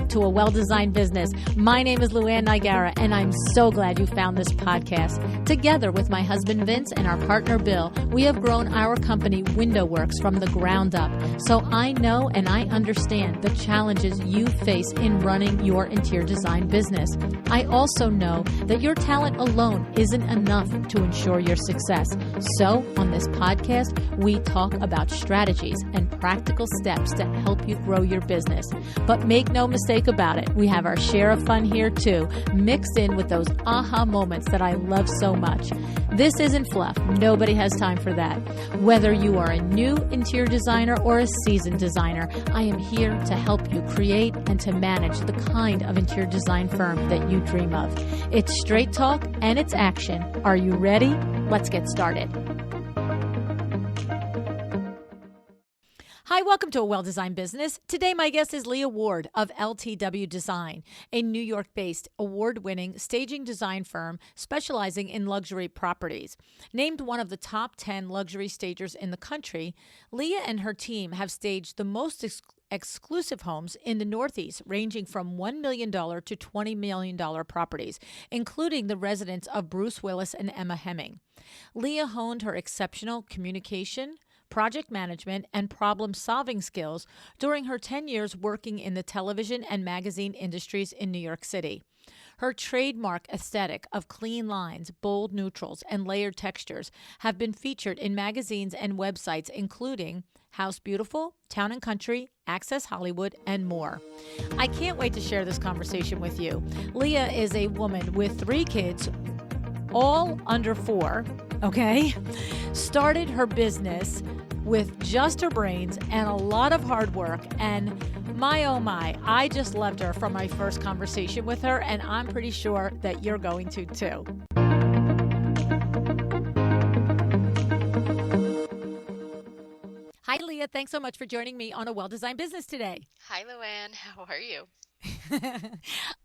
to A Well-Designed Business. My name is LuAnn, and I'm so glad you found this podcast. Together with my husband Vince and our partner Bill, we have grown our company WindowWorks from the ground up. So I know and I understand the challenges you face in running your interior design business. I also know that your talent alone isn't enough to ensure your success. So on this podcast, we talk about strategies and practical steps to help you grow your business. But make no mistake about it, we have our share of fun here too, mixed in with those aha moments that I love so much. This isn't fluff. Nobody has time for that. Whether you are a new interior designer or a seasoned designer, I am here to help you create and to manage the kind of interior design firm that you dream of. It's straight talk and it's action. Are you ready? Let's get started. Hi, welcome to A Well-Designed Business. Today, my guest is Leia Ward of LTW Design, a New York-based award-winning staging design firm specializing in luxury properties. Named one of the top 10 luxury stagers in the country, Leia and her team have staged the most exclusive homes in the Northeast, ranging from $1 million to $20 million properties, including the residence of Bruce Willis and Emma Heming. Leia honed her exceptional communication, project management, and problem-solving skills during her 10 years working in the television and magazine industries in New York City. Her trademark aesthetic of clean lines, bold neutrals, and layered textures have been featured in magazines and websites including House Beautiful, Town and Country, Access Hollywood, and more. I can't wait to share this conversation with you. Leia is a woman with 3 kids, all under 4, okay? Started her business with just her brains and a lot of hard work, and my oh my, I just loved her from my first conversation with her, and I'm pretty sure that you're going to too. Hi, Leia. Thanks so much for joining me on A Well-Designed Business today. Hi, LuAnn. How are you?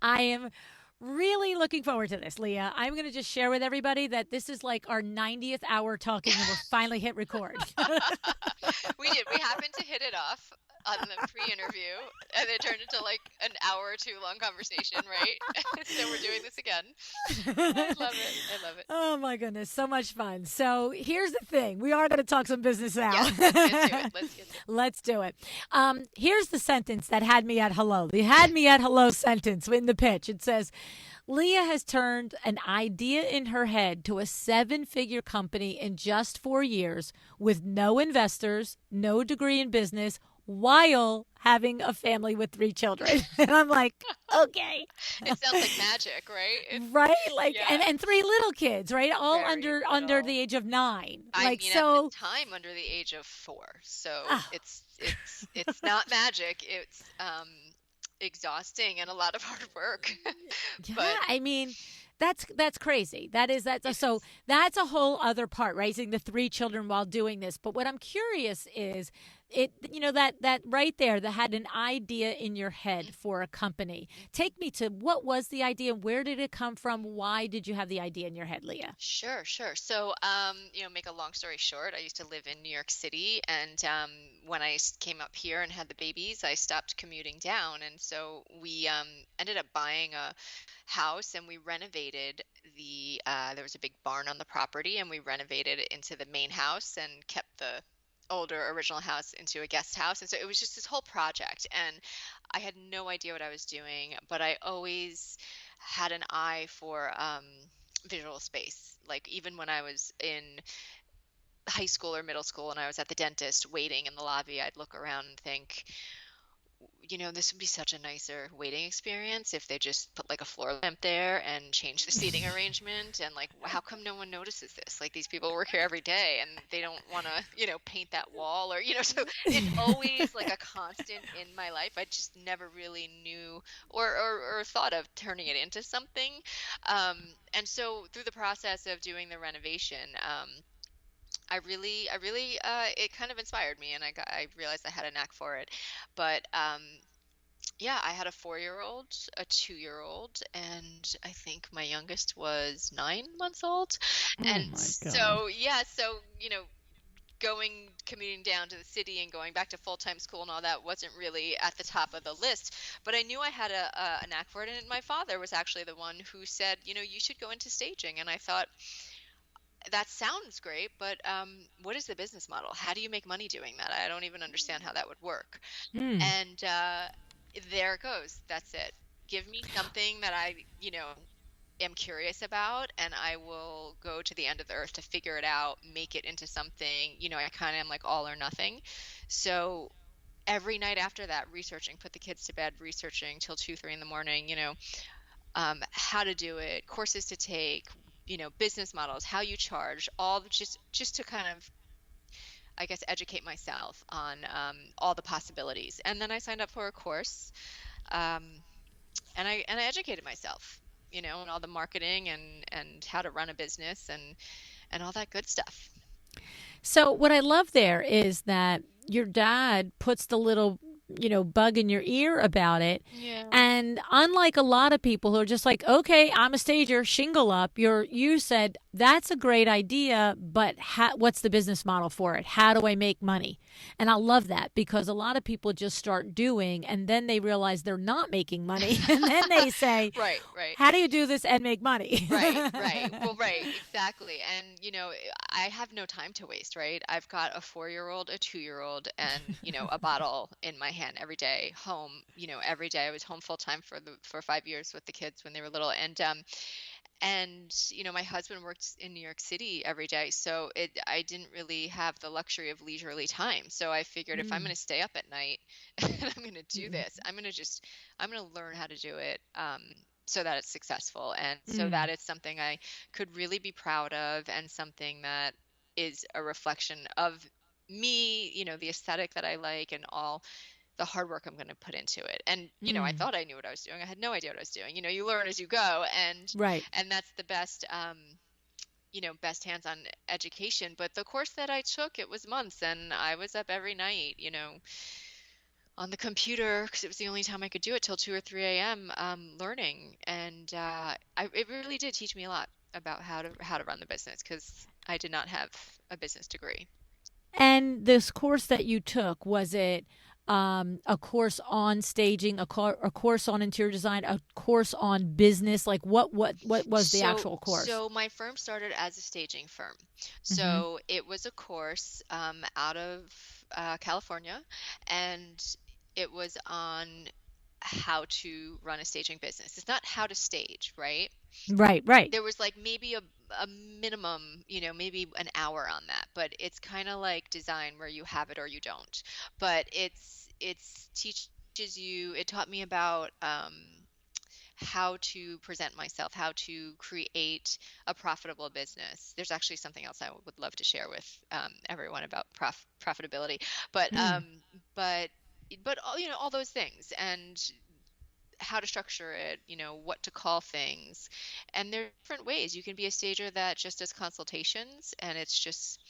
I am really looking forward to this, Leia. I'm going to just share with everybody that this is like our 90th hour talking and we'll finally hit record. We did. We happened to hit it off on the pre-interview, and it turned into like an hour or 2 long conversation, right? So we're doing this again. I love it. I love it. Oh, my goodness. So much fun. So here's the thing. We are going to talk some business now. Yes, let's get to it. Let's do it. Here's the sentence that had me at hello. The had me at hello sentence in the pitch. It says, Leia has turned an idea in her head to a 7-figure company in just 4 years with no investors, no degree in business, while having a family with 3 children. And I'm like, okay. It sounds like magic, right? Right? Like, yeah. and 3 little kids, right? All Very under little. the age of 9. I like, mean, so at the time under the age of 4. So it's not magic. It's exhausting and a lot of hard work. yeah, But I mean, that's crazy. So that's a whole other part, raising the 3 children while doing this. But what I'm curious is that right there that had an idea in your head for a company. Take me to what was the idea? Where did it come from? Why did you have the idea in your head, Leia? Sure. So, make a long story short, I used to live in New York City, and when I came up here and had the babies, I stopped commuting down, and so we ended up buying a house, and we renovated there was a big barn on the property, and we renovated it into the main house and kept the older original house into a guest house. And so it was just this whole project, and I had no idea what I was doing, but I always had an eye for visual space. Like even when I was in high school or middle school and I was at the dentist waiting in the lobby, I'd look around and think, this would be such a nicer waiting experience if they just put like a floor lamp there and change the seating arrangement. And like, how come no one notices this? Like these people work here every day and they don't want to, paint that wall or, so it's always like a constant in my life. I just never really knew or thought of turning it into something. And so through the process of doing the renovation, I really, it kind of inspired me, and I realized I had a knack for it. But I had a 4-year-old, a 2-year-old, and I think my youngest was 9 months old. Oh And my God. so commuting down to the city and going back to full-time school and all that wasn't really at the top of the list. But I knew I had a knack for it. And my father was actually the one who said, you should go into staging. And I thought, that sounds great, but what is the business model? How do you make money doing that? I don't even understand how that would work. Mm. And there it goes. That's it. Give me something that I, am curious about, and I will go to the end of the earth to figure it out, make it into something. I kind of am like all or nothing. So every night after that, researching, put the kids to bed, researching till 2, 3 in the morning, how to do it, courses to take, business models, how you charge, all just to kind of, I guess, educate myself on all the possibilities. And then I signed up for a course, and I educated myself, and all the marketing and how to run a business and all that good stuff. So what I love there is that your dad puts the little bug in your ear about it. Yeah. And unlike a lot of people who are just like, okay, I'm a stager, shingle up, you said, that's a great idea, but what's the business model for it? How do I make money? And I love that, because a lot of people just start doing, and then they realize they're not making money. And then they say, right. How do you do this and make money? Right. Well, right, exactly. And, I have no time to waste, right? I've got a 4-year-old, a 2-year-old, and, a bottle in my hand every day, home, every day. I was home full time for 5 years with the kids when they were little. And my husband worked in New York City every day, so I didn't really have the luxury of leisurely time. So I figured, if I'm going to stay up at night and I'm going to do this, I'm going to learn how to do it, so that it's successful, and so that it's something I could really be proud of, and something that is a reflection of me, the aesthetic that I like, and all the hard work I'm going to put into it. And, I thought I knew what I was doing. I had no idea what I was doing. You learn as you go, and Right. And that's the best, best hands-on education. But the course that I took, it was months, and I was up every night, on the computer, because it was the only time I could do it, till 2 or 3 a.m. Learning. And it really did teach me a lot about how to run the business, because I did not have a business degree. And this course that you took, was it a course on staging, a course on interior design, a course on business? Like what was the actual course? So my firm started as a staging firm. So it was a course out of California, and it was on how to run a staging business. It's not how to stage, right? Right. There was like maybe a minimum, maybe an hour on that, but it's kind of like design, where you have it or you don't. But it taught me about how to present myself, how to create a profitable business. There's actually something else I would love to share with everyone about profitability, but all those things, and how to structure it, what to call things. And there are different ways. You can be a stager that just does consultations, and it's just,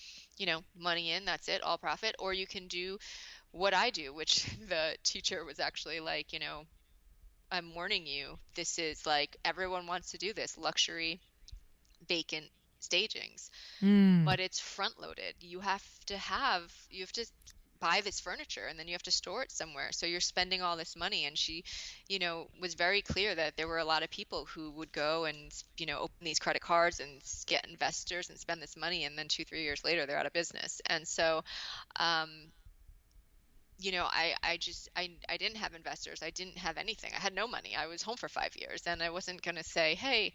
money in, that's it, all profit. Or you can do what I do, which the teacher was actually like, I'm warning you, this is like, everyone wants to do this luxury vacant stagings, but it's front loaded. You have to buy this furniture, and then you have to store it somewhere. So you're spending all this money. And she, was very clear that there were a lot of people who would go and, open these credit cards and get investors and spend this money. And then 2, 3 years later, they're out of business. And so, I didn't have investors. I didn't have anything. I had no money. I was home for 5 years, and I wasn't going to say, hey,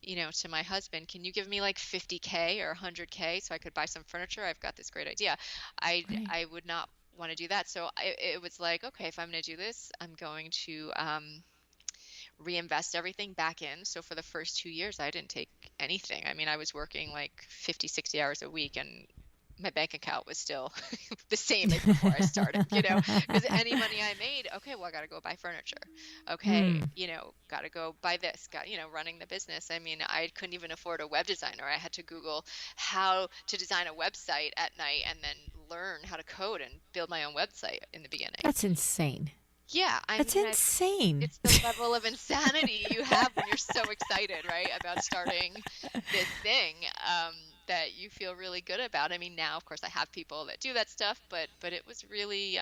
to my husband, can you give me like 50K or 100K so I could buy some furniture? I've got this great idea. I would not want to do that. So it was like, okay, if I'm going to do this, I'm going to reinvest everything back in. So for the first 2 years, I didn't take anything. I mean, I was working like 50, 60 hours a week, and my bank account was still the same as before I started, because any money I made, okay, well, I got to go buy furniture. Okay. Got to go buy this, running the business. I mean, I couldn't even afford a web designer. I had to Google how to design a website at night, and then learn how to code and build my own website in the beginning. That's insane. Yeah. That's insane. It's the level of insanity you have when you're so excited, right, about starting this thing, that you feel really good about. I mean, now of course I have people that do that stuff, but it was really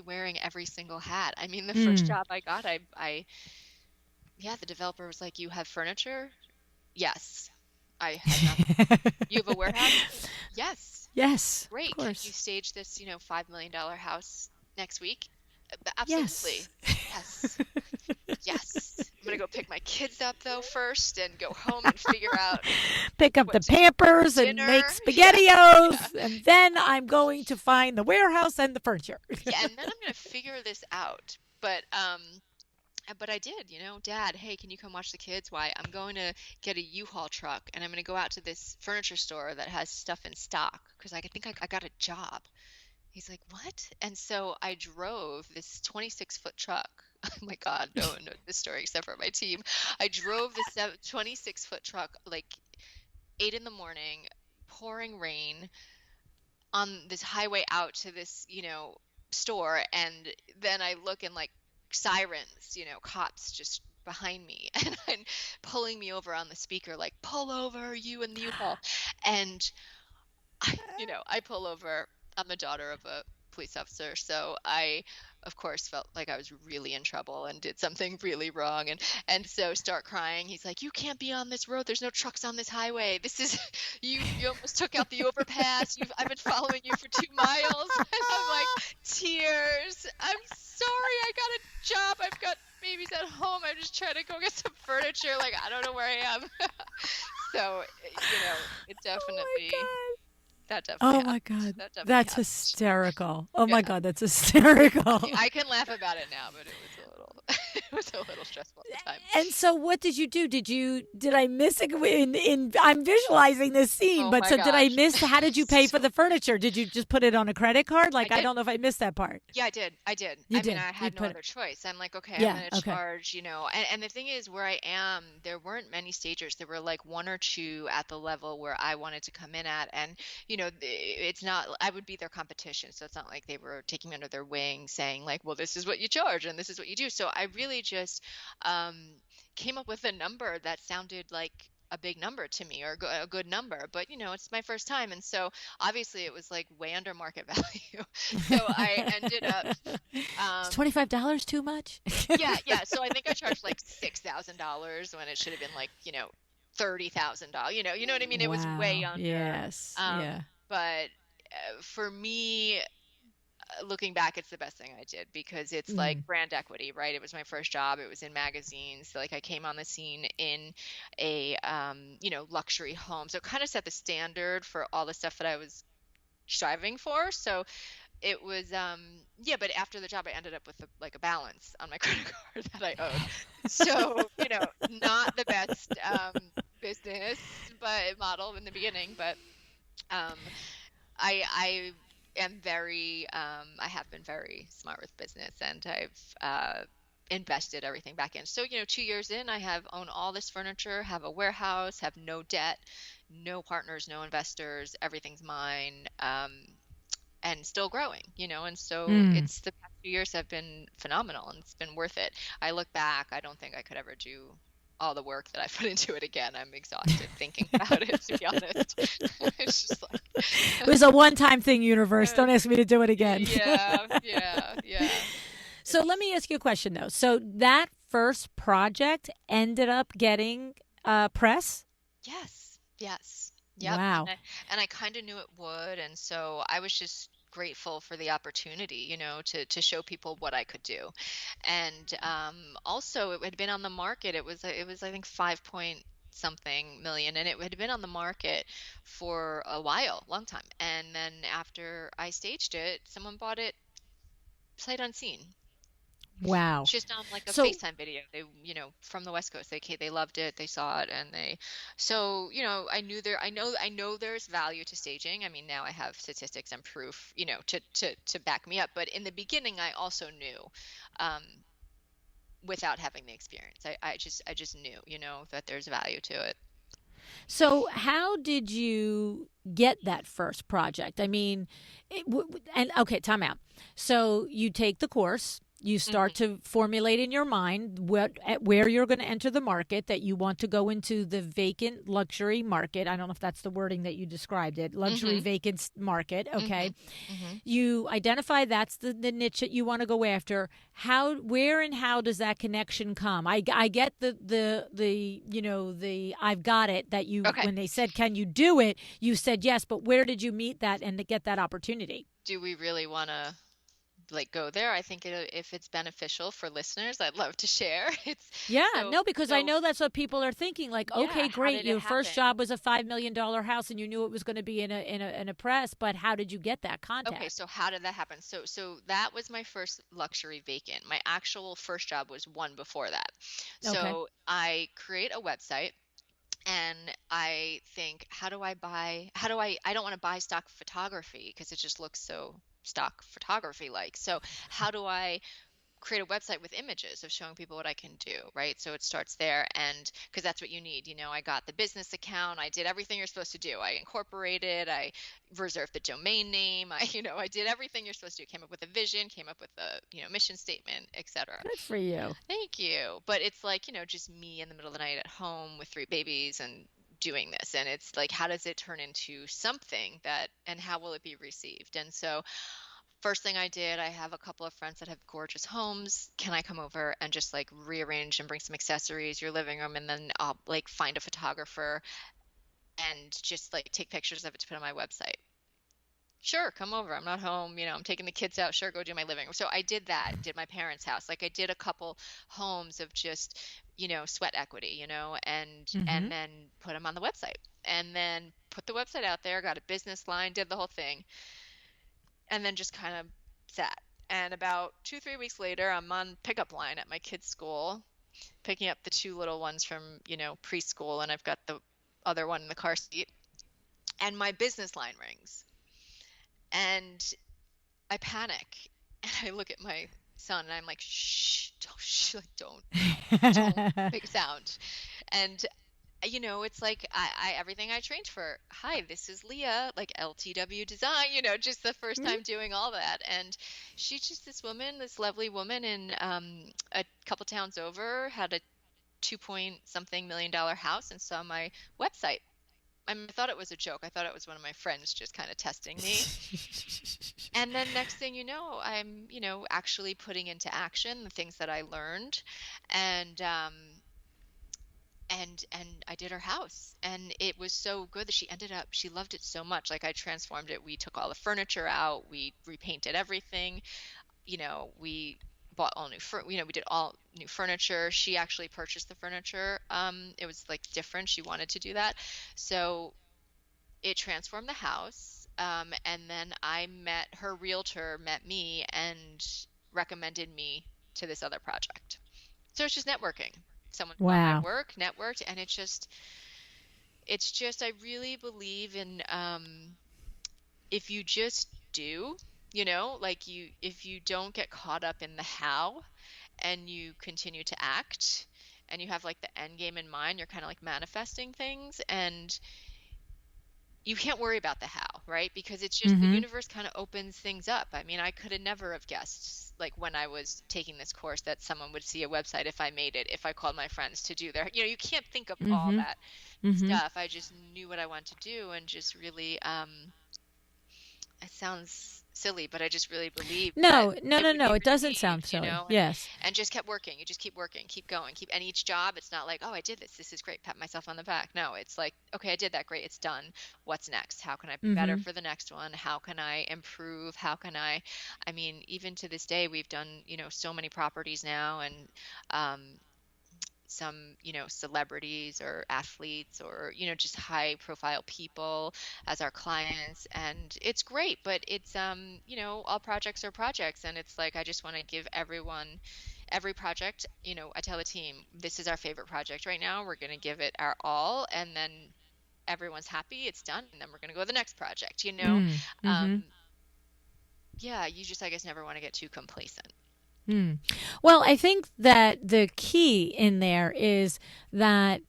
wearing every single hat. I mean, the first Mm. job I got, I yeah, the developer was like, "You have furniture?" Yes. I had nothing. You have a warehouse? Yes. Yes, of Great. Can you course. stage this, $5 million house next week? Yes. Absolutely. Yes. Yes. I'm gonna go pick my kids up though first and go home and figure out Pick up what the to do for Pampers and make dinner. Yeah. Yeah. SpaghettiOs, and then I'm going to find the warehouse and the furniture. Yeah, and then I'm gonna figure this out. But I did, Dad, hey, can you come watch the kids? Why? I'm going to get a U-Haul truck and I'm going to go out to this furniture store that has stuff in stock because I think I got a job. He's like, what? And so I drove this 26-foot truck. Oh my God, no one knows this story except for my team. I drove this 26-foot truck like 8 in the morning, pouring rain on this highway out to this, store. And then I look and like sirens, cops just behind me and pulling me over on the speaker, like, pull over, you and the U-Haul. And I pull over. I'm the daughter of a police officer, so I, of course, felt like I was really in trouble and did something really wrong, and so start crying. He's like, "You can't be on this road. There's no trucks on this highway. This is you almost took out the overpass. I've been following you for 2 miles." And I'm like, tears. "I'm sorry. I got a job. I've got babies at home. I'm just trying to go get some furniture. Like, I don't know where I am." So, it Oh definitely. my God. That definitely Oh my happened. God. That definitely That's happened. hysterical. Oh Yeah. my God, that's hysterical. I can laugh about it now, but it was a little it was a little stressful at the time. And so what did you do? Did I miss it I'm visualizing this scene, Oh but my so did I gosh. miss how did you pay for So the furniture? Did you just put it on a credit card? I Like I did. don't know if I missed that part. Yeah, I did. I did. You I mean, did. I You had no put it. other choice. I'm like, okay, I'm Yeah, gonna okay. charge, and the thing is where I am, there weren't many stagers. There were like one or two at the level where I wanted to come in at. And, it's not, I would be their competition. So it's not like they were taking me under their wing saying like, well, this is what you charge and this is what you do. So I really just um, came up with a number that sounded like a big number to me or a good number, but it's my first time, and so obviously it was like way under market value. So I ended up Is um $25 too much? yeah, so I think I charged like $6,000 when it should have been like, $30,000. You know what I mean? It was way Wow. under. Yes. um Yeah. but for me, looking back, it's the best thing I did because it's like Mm. brand equity, right? It was my first job. It was in magazines. Like I came on the scene in a luxury home. So it kind of set the standard for all the stuff that I was striving for. So it was yeah, but after the job I ended up with a balance on my credit card that I owed. So, not the best business but model in the beginning, but um I am very I have been very smart with business, and I've invested everything back in. So, 2 years in, I have own all this furniture, have a warehouse, have no debt, no partners, no investors, everything's mine, and still growing, and so Mm. it's the past few years have been phenomenal and it's been worth it. I look back, I don't think I could ever do all the work that I put into it again. I'm exhausted thinking about it, to be honest. It's just like, It was a one-time thing, universe. Don't ask me to do it again. yeah, yeah, yeah. So let me ask you a question though. So that first project ended up getting press? Yes, yes, yep. Wow. And I kind of knew it would, and so I was just grateful for the opportunity, to show people what I could do. And also, it had been on the market. It was I think 5 point something million, and it had been on the market for a while, long time. And then after I staged it, someone bought it sight unseen. Wow. Just on like a So FaceTime video. They, from the West Coast, they loved it, they saw it, and so, I know there's value to staging. I mean, now I have statistics and proof, to back me up. But in the beginning, I also knew, um, without having the experience, I just knew, that there's value to it. So, how did you get that first project? I mean, and okay, time out. So, you take the course You Hmm. start to formulate in your mind where you're going to enter the market, that you want to go into the vacant luxury market. I don't know if that's the wording that you described it, luxury Hmm. vacant market. Okay. Hmm. Hmm. You identify that's the niche that you want to go after. Where and how does that connection come? I get the I've got it, that you, Okay. when they said, can you do it? You said yes, but where did you meet that and to get that opportunity? Do we really want to like go there? I think if it's beneficial for listeners, I'd love to share. It's Yeah, so no, because I so know that's what people are thinking. Like, yeah, okay, how great, did it your first happen? job was a $5 million house, and you knew it was going to be in a press. But how did you get that Okay, contact? so how did that happen? So that was my first luxury vacant. My actual first job was one before that. Okay, So I create a website and I think, I don't want to buy stock photography because it just looks so stock photography like. So how do I create a website with images of showing people what I can do, right? So it starts there, and because that's what you need. I got the business account, I did everything you're supposed to do. I incorporated, I reserved the domain name, I did everything you're supposed to do. Came up with a vision, came up with a, mission statement, etc. good for you. Thank you. But it's like, just me in the middle of the night at home with three babies and doing this. And it's like, how does it turn into something and how will it be received? And so first thing I did, I have a couple of friends that have gorgeous homes. Can I come over and just like rearrange and bring some accessories, your living room, and then I'll like find a photographer and just like take pictures of it to put on my website? Sure, come over. I'm not home, I'm taking the kids out. Sure, go do my living room. So I did that, did my parents' house. Like I did a couple homes of just, sweat equity, and Mm-hmm. then put them on the website. And then put the website out there, got a business line, did the whole thing, and then just kind of sat. And about 2, 3 weeks later, I'm on pickup line at my kids' school, picking up the two little ones from, preschool, and I've got the other one in the car seat. And my business line rings. And I panic and I look at my son and I'm like, shh, don't, shh, like, don't make a sound. And it's like everything I trained for. Hi, this is Leah, like LTW Design, just the first time doing all that. And she's just this woman, this lovely woman in a couple towns over, had a 2 point something million-dollar house and saw my website. I mean, I thought it was a joke. I thought it was one of my friends just kind of testing me. And then next thing you know, I'm, actually putting into action the things that I learned. And and I did her house, and it was so good that she loved it so much. Like I transformed it. We took all the furniture out, we repainted everything, we bought all new we did all new furniture. She actually purchased the furniture. It was like different. She wanted to do that. So it transformed the house. And then her realtor met me and recommended me to this other project. So it's just networking. Someone saw my Wow. work, networked, and it's just, I really believe in, if you just do, like if you don't get caught up in the how and you continue to act and you have like the end game in mind, you're kind of like manifesting things, and you can't worry about the how, right? Because it's just the Mm-hmm. universe kind of opens things up. I mean, I could have never have guessed, like when I was taking this course, that someone would see a website if I made it, if I called my friends to do you can't think of all Mm-hmm. that Mm-hmm. stuff. I just knew what I wanted to do and just really, it sounds silly, but I just really believed that No, no, it no, would no. be It doesn't sound received, silly. and Yes. and just kept working. You just keep working, keep going, and each job, it's not like, oh, I did this. This is great. Pat myself on the back. No, it's like, okay, I did that. Great. It's done. What's next? How can I be better Mm-hmm. for the next one? How can I improve? I mean, even to this day, we've done, so many properties now, and um, some, celebrities or athletes or, just high profile people as our clients. And it's great, but it's, all projects are projects. And it's like, I just want to give everyone, every project, I tell the team, this is our favorite project right now. We're going to give it our all. And then everyone's happy, it's done. And then we're going to go to the next project. Mm. Um, Mm-hmm. yeah, you just, I guess, never want to get too complacent. Mm. Well, I think that the key in there is that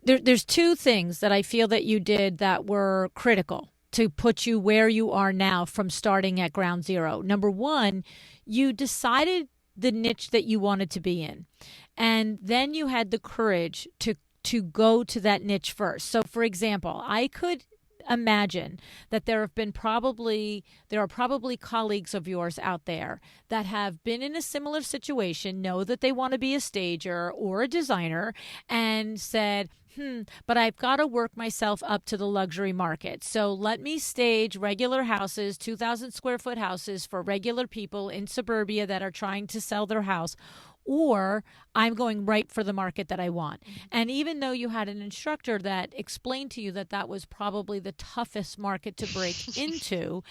there's two things that I feel that you did that were critical to put you where you are now from starting at ground zero. Number one, you decided the niche that you wanted to be in. And then you had the courage to go to that niche first. So for example, I could imagine that there are probably colleagues of yours out there that have been in a similar situation, know that they want to be a stager or a designer, and said, but I've got to work myself up to the luxury market. So let me stage regular houses, 2,000 square foot houses for regular people in suburbia that are trying to sell their house. Or I'm going right for the market that I want. And even though you had an instructor that explained to you that that was probably the toughest market to break into,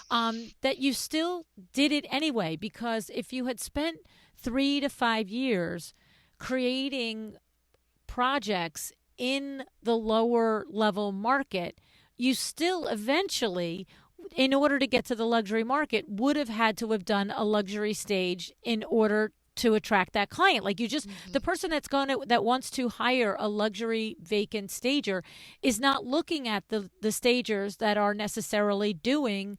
that you still did it anyway, because if you had spent 3 to 5 years creating projects in the lower level market, you still eventually, in order to get to the luxury market, would have had to have done a luxury stage in order to attract that client. Like you just, the person that wants to hire a luxury vacant stager is not looking at the stagers that are necessarily doing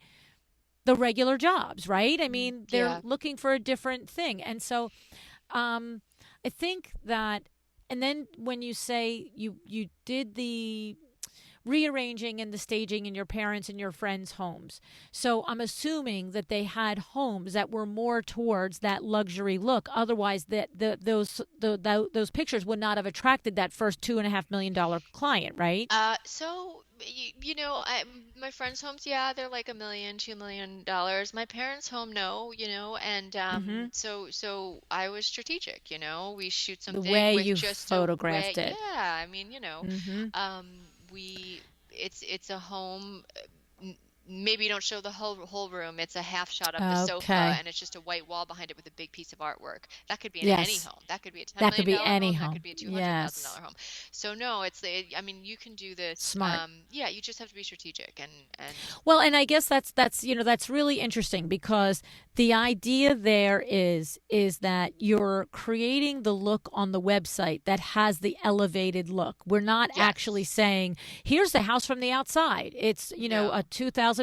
the regular jobs, right? I mean, they're looking for a different thing. And so I think that, and then when you say you did the rearranging and the staging in your parents' and your friends' homes. So I'm assuming that they had homes that were more towards that luxury look. Otherwise, those pictures would not have attracted that first $2.5 million client, right? So my friends' homes, yeah, they're like $1 million, $2 million. My parents' home, no, and so I was strategic. We shoot The something way with you just a way. photographed it. Yeah, I mean, Mm-hmm. um, we it's a home. Maybe you don't show the whole room. It's a half shot of the sofa, Okay. and it's just a white wall behind it with a big piece of artwork. That could be in any Yes. home. That could be a ten That could million be dollar any home. That home. could be a $200,000 Yes. home. So no, I mean, you can do this. Smart. Yeah, you just have to be strategic and Well, and I guess that's really interesting, because the idea there is that you're creating the look on the website that has the elevated look. We're not actually yes, saying, here's the house from the outside. It's, a no, 2,000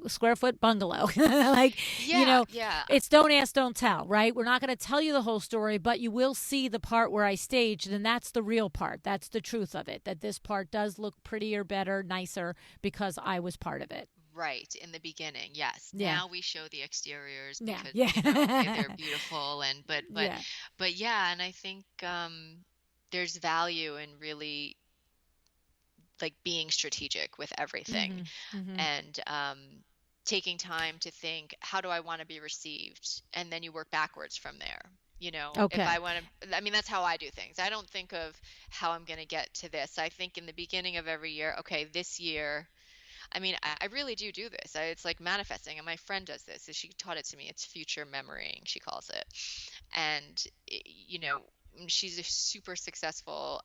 square foot bungalow. Like, yeah, yeah. it's don't ask, don't tell, right? We're not going to tell you the whole story, but you will see the part where I staged, and that's the real part. That's the truth of it, that this part does look prettier, better, nicer because I was part of it. Right, in the beginning, yes. Yeah. Now we show the exteriors Yeah. because, they're Yeah. beautiful and Yeah. but yeah, and I think there's value in really like being strategic with everything Mhm. Mhm. and taking time to think, how do I want to be received? And then you work backwards from there. If Okay. I want to, I mean, that's how I do things. I don't think of how I'm going to get to this. I think in the beginning of every year, okay, this year, I mean, I really do this. It's like manifesting, and my friend does this. She taught it to me. It's future memorying, she calls it. And she's a super successful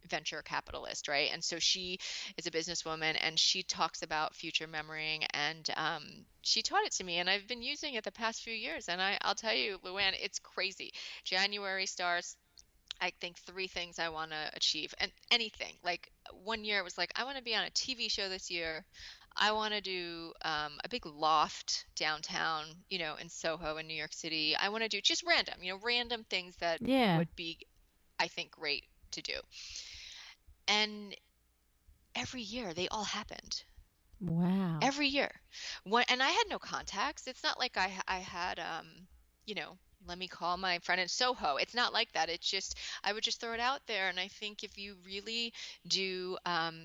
venture capitalist, right? And so she is a businesswoman, and she talks about future memorying, and she taught it to me, and I've been using it the past few years. And I'll tell you, LuAnn, it's crazy. January starts. I think three things I want to achieve, and anything. Like one year, it was like, I want to be on a TV show this year. I want to do a big loft downtown, in Soho in New York City. I want to do just random things that Yeah. would be, I think, great to do. And every year, they all happened. Wow. Every year. And I had no contacts. It's not like I had, you know, let me call my friend in Soho. It's not like that. It's just, I would just throw it out there. And I think if you really do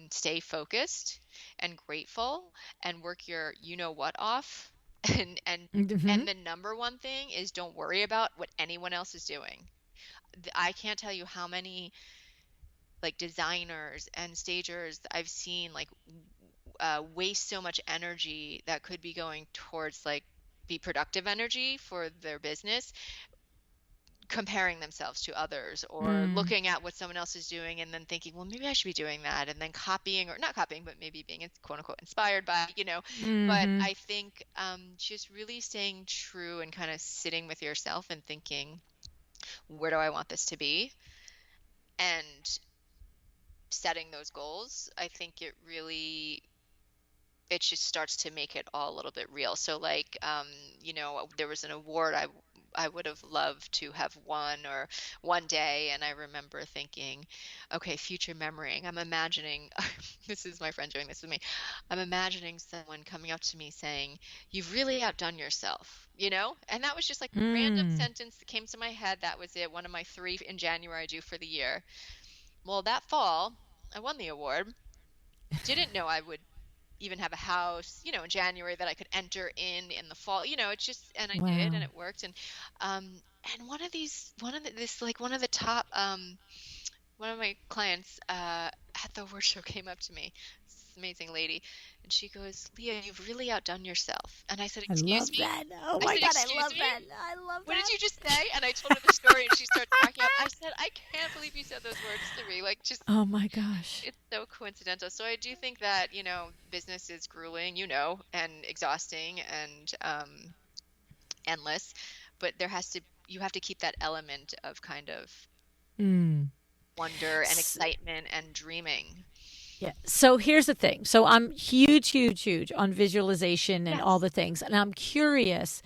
stay focused and grateful and work your what off, and and Mhm. and the number one thing is don't worry about what anyone else is doing. I can't tell you how many like designers and stagers I've seen like waste so much energy that could be going towards like be productive energy for their business, comparing themselves to others or Mm. looking at what someone else is doing and then thinking, well, maybe I should be doing that, and then copying, or not copying, but maybe being quote unquote inspired by, But Mhm. I think just really staying true and kind of sitting with yourself and thinking, where do I want this to be? And setting those goals, I think it just starts to make it all a little bit real. So like, there was an award I would have loved to have won or one day. And I remember thinking, okay, future memorying. I'm imagining, this is my friend doing this with me. I'm imagining someone coming up to me saying, "You've really outdone yourself," you know? And that was just like a random Mm. sentence that came to my head. That was it. One of my three in January I do for the year. Well, that fall, I won the award. Didn't know I would even have a house, in January that I could enter in the fall. It's just, and I did, and Wow. it worked. And one of the top, one of my clients at the award show came up to me, this amazing lady, and she goes, "Leah, you've really outdone yourself." And I said, I "Excuse love me?" that. Oh I my said, God, I "Excuse love me? that. I love What did that. you just say?" And I told her the story, and she started cracking up. I said, "I can't believe you said those words to me. Like, just, Oh my gosh. it's so coincidental." So I do think that, business is grueling, and exhausting and endless, but you have to keep that element of kind of Mm. wonder and S- excitement and dreaming. Yeah. So here's the thing. So I'm huge, huge, huge on visualization and all Yes. the things. And I'm curious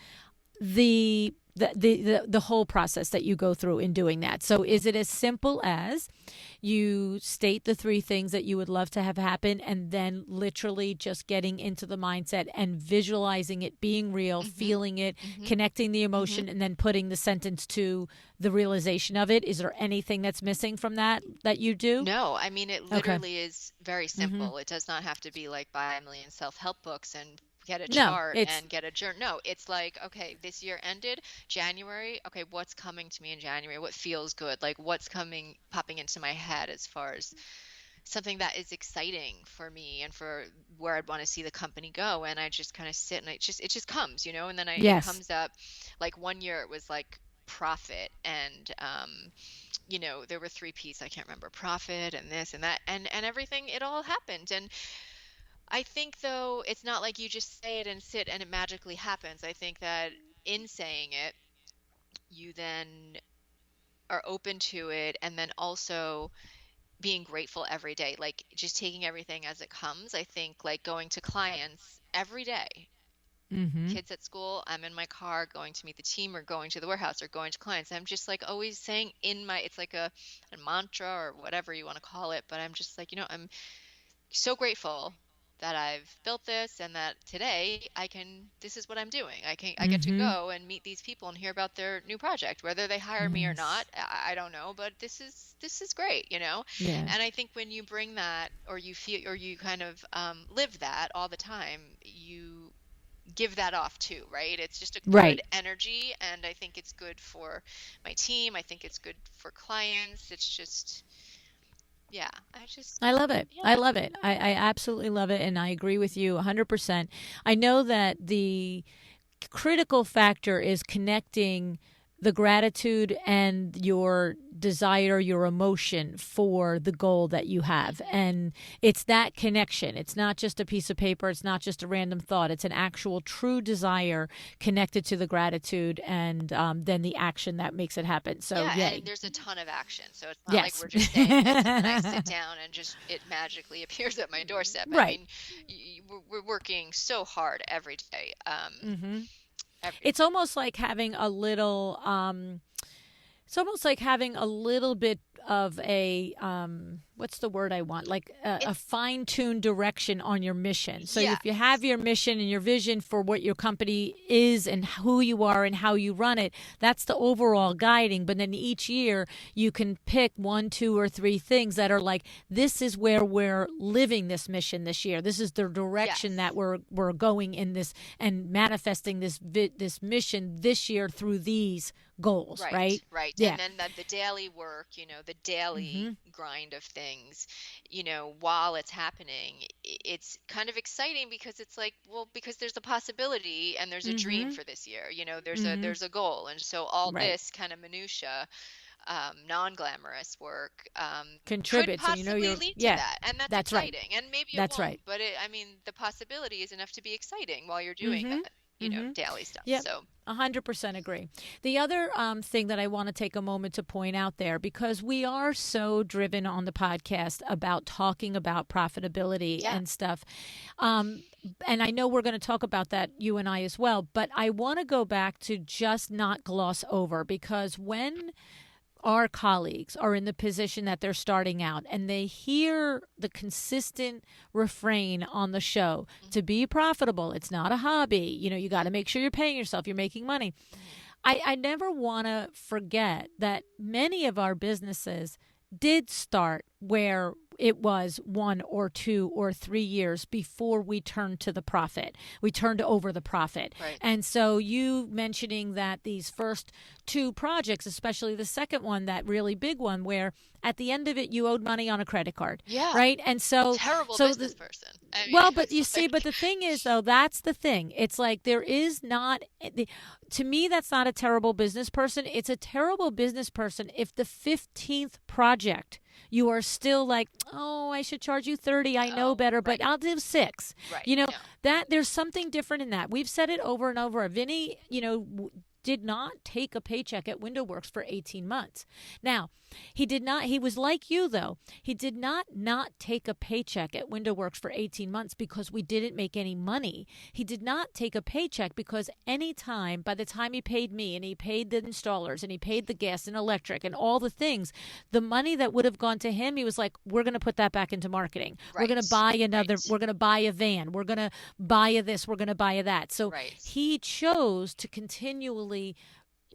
the whole process that you go through in doing that. So is it as simple as you state the three things that you would love to have happen and then literally just getting into the mindset and visualizing it being real, Mhm. feeling it, Mhm. connecting the Mhm. emotion, and then putting the sentence to the realization of it? Is there anything that's missing from that you do? No, I mean, it Okay. literally is very Mhm. simple. It does not have to be like buy a million self-help books and get a No, chart it's and get a journal. No, it's like, okay, this year ended January. Okay, what's coming to me in January? What feels good? Like what's popping into my head as far as something that is exciting for me and for where I'd want to see the company go. And I just kind of sit and it just comes, and then it yes. comes up. Like one year it was like profit and there were three P's. I can't remember, profit and this and that and everything. It all happened. And I think though it's not like you just say it and sit and it magically happens. I think that in saying it, you then are open to it, and then also being grateful every day, like just taking everything as it comes. I think like going to clients every day, Mhm. kids at school, I'm in my car going to meet the team or going to the warehouse or going to clients. I'm just like always saying it's like a mantra or whatever you want to call it, but I'm just like, I'm so grateful that I've built this and that today this is what I'm doing. I get to Mhm. go and meet these people and hear about their new project, whether they hire me or not. Yes. I don't know, but this is great. Yeah. And I think when you bring that or you feel or you kind of live that all the time, you give that off too, right? It's just a good Right. energy, and I think it's good for my team. I think it's good for clients. It's just, yeah, I love it. I yeah. love it. I absolutely love it. And I agree with you 100%. I know that the critical factor is connecting the gratitude and your desire, your emotion for the goal that you have. Mhm. And it's that connection. It's not just a piece of paper, it's not just a random thought. It's an actual true desire connected to the gratitude and then the action that makes it happen. So, Yeah, and yay. there's a ton of action. So it's not like Yes. we're just saying this and then I sit down and just it magically appears at my doorstep. I Right. mean, we're working so hard every day. Hmm. Every It's almost like having a little it's almost like having a little bit of a what's the word I want, like a it's fine-tuned direction on your mission. So if you have yes. your mission and your vision for what your company is and who you are and how you run it, that's the overall guiding. But then each year you can pick one, two, or three things that are like, this is where we're living this mission this year, this is the direction Yes. that we're going in this and manifesting this mission this year through these goals, Right, right? right. Yeah. And then the daily work, the daily Hmm. grind of things, while it's happening, it's kind of exciting because it's like, well, because there's a possibility and there's a dream Hmm. for this year, there's a Hmm. there's a goal. And so all Right. this kind of minutia, non-glamorous work, could Contributes, and you know possibly you're, lead to yeah, that. And that's that's right. exciting. And maybe it That's won't, right. but I mean, the possibility is enough to be exciting while you're doing Hmm. that. daily stuff. Yep. So 100% agree. The other thing that I want to take a moment to point out there, because we are so driven on the podcast about talking about profitability and stuff. And I know we're going to talk about that, you and I as well, but I want to go back to just not gloss over, because when our colleagues are in the position that they're starting out and they hear the consistent refrain on the show to be profitable, it's not a hobby, you got to make sure you're paying yourself, you're making money. I never want to forget that many of our businesses did start where it was 1 or 2 or 3 years before we turned to the profit. We turned over the profit. Right. And so you mentioning that these first 2 projects, especially the second one, that really big one, where at the end of it you owed money on a credit card. Yeah. Right. And so terrible business person. I mean, well, but you see, but the thing is, though, that's the thing. It's like there is not, to me, that's not a terrible business person. It's a terrible business person if the 15th project you are still like, oh, I should charge you 30. I know better, but I'll do 6. Right. That there's something different in that. We've said it over and over. Vinny, did not take a paycheck at WindowWorks for 18 months. Now, he was like you, though. He did not take a paycheck at WindowWorks for 18 months because we didn't make any money. He did not take a paycheck because by the time he paid me and he paid the installers and he paid the gas and electric and all the things, the money that would have gone to him, he was like, we're going to put that back into marketing. We're going to buy we're going to buy a van. We're going to buy a this. We're going to buy a that. So he chose to continually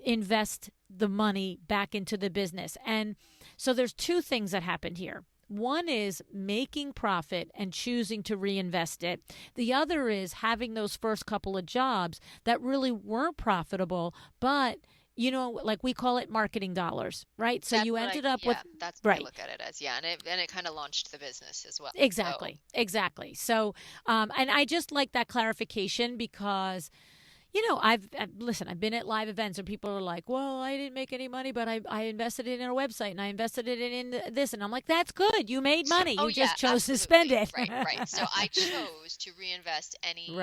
invest the money back into the business. And so there's 2 things that happened here. One is making profit and choosing to reinvest it. The other is having those first couple of jobs that really weren't profitable, but like we call it marketing dollars, right? So you ended up with that's what I look at it as, and it kind of launched the business as well. Exactly. So and I just like that clarification because I've been at live events and people are like, well, I didn't make any money, but I invested it in a website and I invested it in this. And I'm like, that's good. You made money. You just chose to spend it. Right. So I chose to reinvest any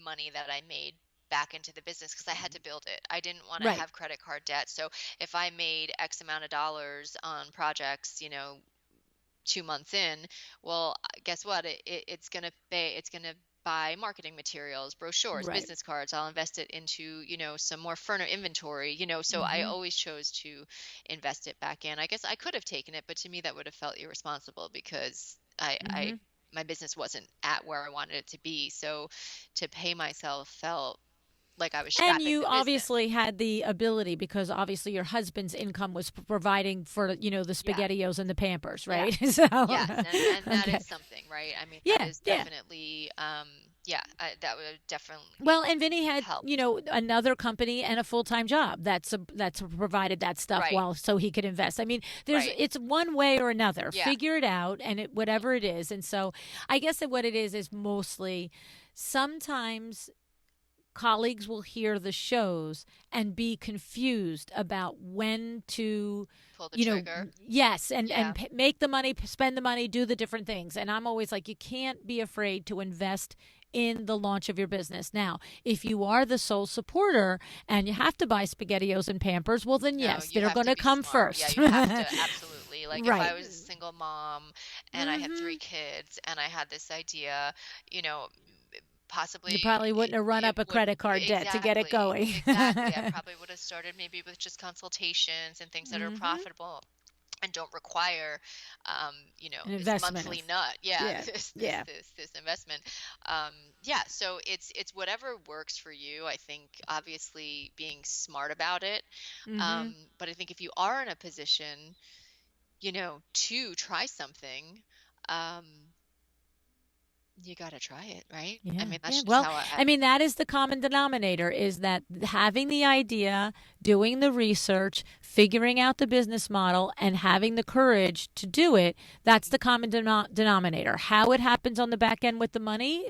money that I made back into the business because I had to build it. I didn't want to have credit card debt. So if I made X amount of dollars on projects, 2 months in, well, guess what? It's going to buy marketing materials, brochures, business cards. I'll invest it into, some more furniture inventory, so I always chose to invest it back in. I guess I could have taken it, but to me that would have felt irresponsible because my business wasn't at where I wanted it to be. So to pay myself felt like I was strapping and you the obviously had the ability because obviously your husband's income was providing for the SpaghettiOs and the Pampers, right? So yes, and that is something, right? I mean, that is definitely that would definitely well, and Vinny had helped. Another company and a full-time job that's provided that stuff so he could invest. I mean, it's one way or another. Figure it out, and whatever it is. And so I guess that what it is mostly sometimes colleagues will hear the shows and be confused about when to pull the trigger. Yes, and make the money, spend the money, do the different things. And I'm always like, you can't be afraid to invest in the launch of your business. Now, if you are the sole supporter and you have to buy SpaghettiOs and Pampers, well then they're going to come smart. first. Yeah, you have to, absolutely. Like if I was a single mom and I had 3 kids and I had this idea, possibly you probably wouldn't have run up a credit card debt to get it going. Exactly. I probably would have started maybe with just consultations and things that are profitable and don't require, an this monthly nut. This investment. So it's whatever works for you. I think obviously being smart about it. But I think if you are in a position, to try something, you got to try it, right? Yeah. I mean, that's just well, how I mean, that is the common denominator, is that having the idea, doing the research, figuring out the business model, and having the courage to do it, that's the common denominator. How it happens on the back end with the money,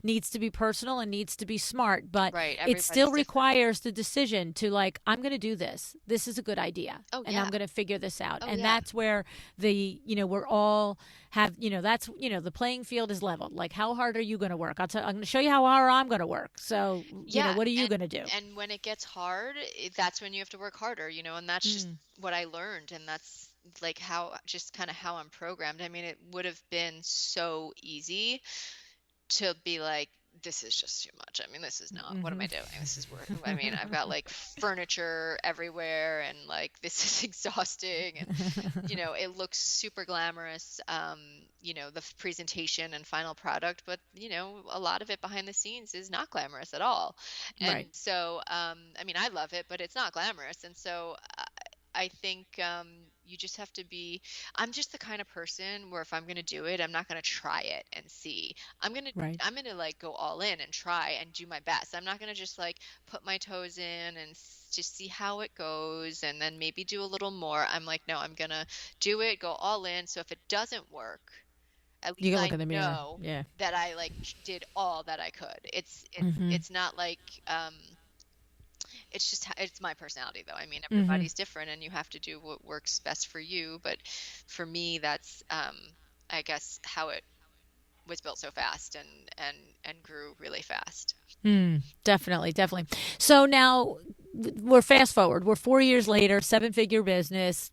needs to be personal and needs to be smart, but it still requires the decision to I'm going to do this. This is a good idea. And I'm going to figure this out. That's where we're all have, that's, the playing field field is leveled. Like, how hard are you going to work? I'm going to show you how hard I'm going to work. So, Yeah, what are you going to do? and when it gets hard, that's when you have to work harder, and that's just Mm. what I learned, and that's like how just kind of how I'm programmed. I mean, it would have been so easy to be like, this is just too much. I mean, this is not, what am I doing? This is work. I mean, I've got like furniture everywhere and like this is exhausting and it looks super glamorous, the presentation and final product, but a lot of it behind the scenes is not glamorous at all. And Right. so, I mean, I love it, but it's not glamorous. And so I think you just have to be, I'm just the kind of person where if I'm going to do it, I'm not going to try it and see. Right. I'm going to like go all in and try and do my best. I'm not going to just like put my toes in and just see how it goes and then maybe do a little more. I'm like, no, I'm going to do it, go all in. So if it doesn't work, at You least can I look in the mirror. know Yeah. that I like did all that I could. Mm-hmm. It's not like, it's just it's my personality though. I mean, Mm-hmm. everybody's different and you have to do what works best for you, but for me that's I guess how it was built so fast and grew really fast. Definitely, definitely. So now we're fast forward. We're 4 years later, 7-figure business,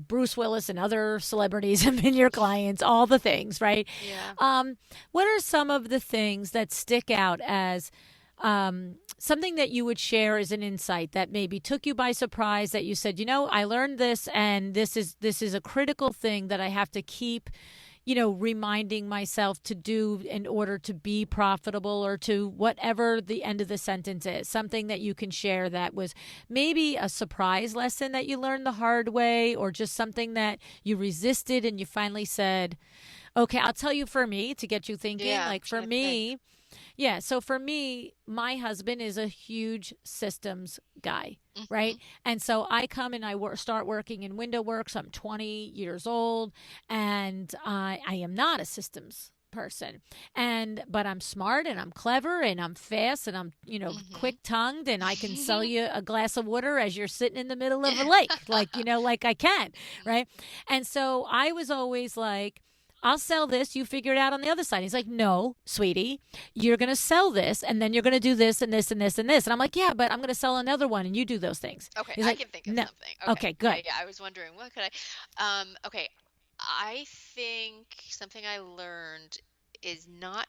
Bruce Willis and other celebrities have been your clients, all the things, right? Yeah. What are some of the things that stick out as something that you would share as an insight that maybe took you by surprise, that you said, I learned this and this is a critical thing that I have to keep reminding myself to do in order to be profitable, or to whatever the end of the sentence is, something that you can share that was maybe a surprise lesson that you learned the hard way, or just something that you resisted and you finally said, okay, I'll tell you. For me, to get you thinking, Yeah, I'm like for trying to think. me, yeah. So for me, my husband is a huge systems guy, Hmm. right? And so I come and start working in window works. I'm 20 years old, and I am not a systems person, but I'm smart and I'm clever and I'm fast and I'm quick tongued, and I can sell Hmm. you a glass of water as you're sitting in the middle of a lake, like like I can, right? And so I was always like, I'll sell this. You figure it out on the other side. He's like, no, sweetie, you're going to sell this and then you're going to do this and this and this and this. And I'm like, yeah, but I'm going to sell another one and you do those things. Okay, He's I like, can think of no. something. Okay. Okay, Yeah, good. yeah. I was wondering what could okay. I think something I learned is not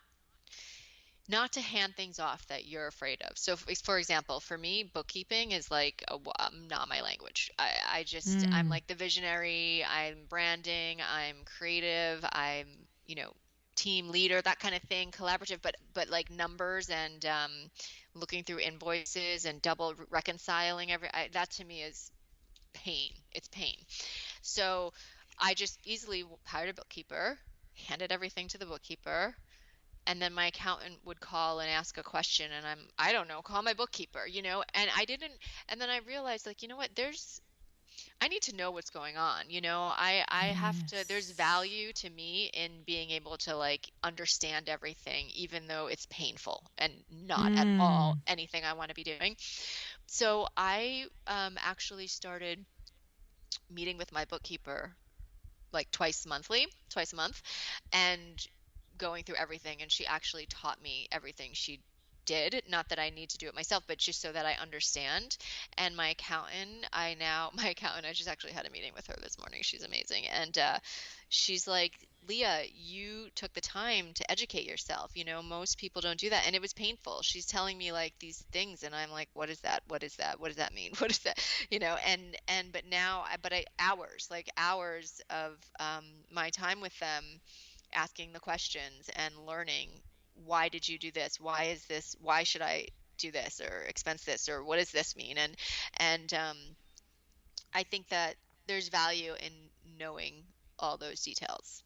to hand things off that you're afraid of. So, for example, for me, bookkeeping is like not my language. I'm Mm, like the visionary, I'm branding, I'm creative, I'm, you know, team leader, that kind of thing, collaborative, but like numbers and looking through invoices and double reconciling that to me is pain. It's pain. So I just easily hired a bookkeeper, handed everything to the bookkeeper, and then my accountant would call and ask a question and I don't know, call my bookkeeper, and I didn't. And then I realized, like, you know what, I need to know what's going on, I have to, there's yes. value to me in being able to like understand everything, even though it's painful and not at all Mm, anything I want to be doing. So I actually started meeting with my bookkeeper like twice a month, and going through everything. And she actually taught me everything she did. Not that I need to do it myself, but just so that I understand. And my accountant, I just actually had a meeting with her this morning. She's amazing. And she's like, Leah, you took the time to educate yourself. Most people don't do that. And it was painful. She's telling me like these things, and I'm like, what is that? What is that? What does that mean? What is that? But now, hours of my time with them, asking the questions and learning, why did you do this? Why is this? Why should I do this or expense this, or what does this mean? And I think that there's value in knowing all those details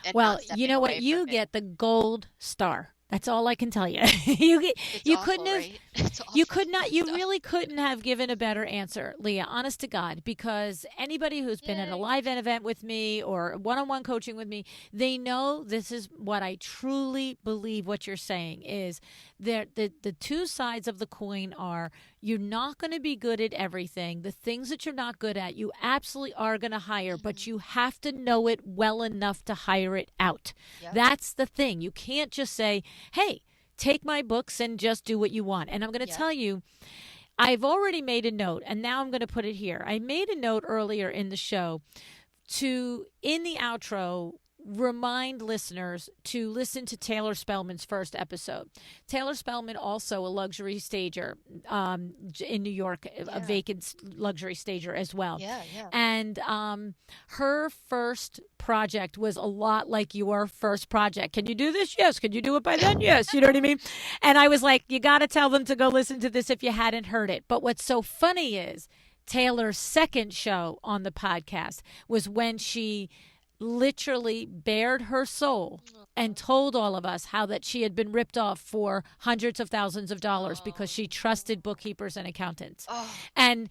and Well, not you stepping know what? away from You it. get the gold star. That's all I can tell you. It's You couldn't awful, have, right? It's you awful could not, you stuff. really couldn't have given a better answer, Leah, honest to God, because anybody who's been at a Yay. live event with me or one-on-one coaching with me, they know this is what I truly believe what you're saying is that the two sides of the coin are you're not going to be good at everything. The things that you're not good at, you absolutely are going to hire, but Hmm. you have to know it well enough to hire it out. Yep. That's the thing. You can't just say, hey, take my books and just do what you want. And I'm going to Yep. tell you, I've already made a note, and now I'm going to put it here. I made a note earlier in the show to, in the outro, remind listeners to listen to Taylor Spellman's first episode. Taylor Spellman, also a luxury stager in New York, a Yeah. vacant luxury stager as well. Yeah. Yeah. And her first project was a lot like your first project. Can you do this? Yes. Can you do it by then? Yes. You know what I mean? And I was like, you got to tell them to go listen to this if you hadn't heard it. But what's so funny is Taylor's second show on the podcast was when she literally bared her soul and told all of us how that she had been ripped off for hundreds of thousands of dollars because she trusted bookkeepers and accountants, Oh. and